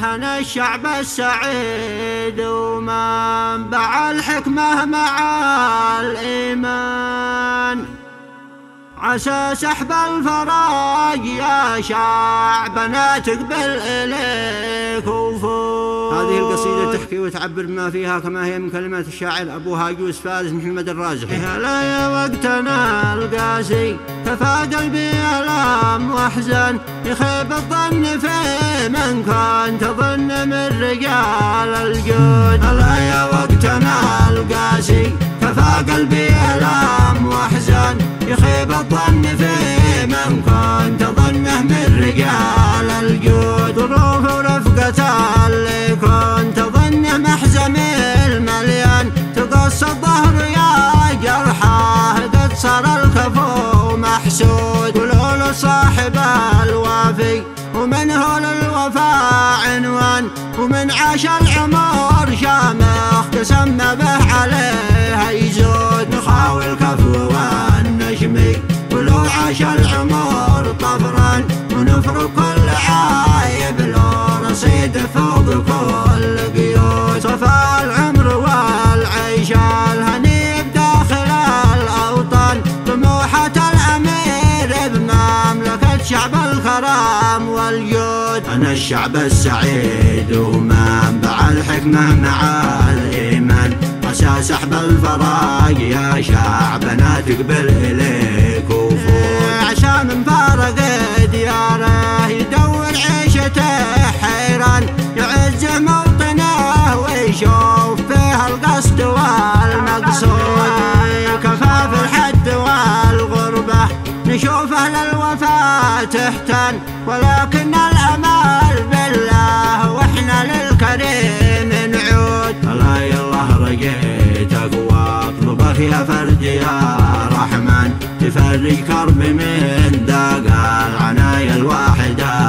أنا الشعب السعيد ومنبع الحكمة مع الإيمان، عسى سحب الفرج يا شعبنا تقبل إليك وفوق. هذه القصيدة تحكي وتعبر بما فيها كما هي من كلمات الشاعر أبو هاجوس فارس محمد الرازقي. هلا يا وقتنا القاسي كفى قلبي ألم واحزن، يخيب الظن في من كنت تظن من رجال الجود. هلا يا وقتنا القاسي كفى قلبي ألم واحزن، يخيب الظن في من كنت تظنه من رجال الجود. ظروف ورفقة اللي كنت تظنه محزم المليان، تقص الظهر يا جرحاه قد صار الكفو محسود. ولولا صاحب الوافي ومن هو للوفاء عنوان، ومن عاش العمر شامخ تسمى به عليه يزود. نخاوي الكفو والنجمي ولو عاش العمر طفران، ونفرق كل عايب لو رصيد فوق كل قيود. صفى العمر والعيش الهني بداخل الأوطان، طموحة الأمير بمملكة شعب الكرم والجود. أنا الشعب السعيد ومنبع الحكمة مع الإيمان، عسى سحب الفراق يا شعبنا تقبل إليك وفوق. عشان من فارق دياره يدور عيشته حيران، يعز موطنه ويشوف فيها القصد والمقصود. كفى في الحد والغربة نشوف أهل الوفاء تحتان، ولكن الأمل بالله وإحنا للكريم نعود. الله يا الله رجيتك واطلبك يا فرج يا رحمن، تفرج كرب من داق العنايا الواحدة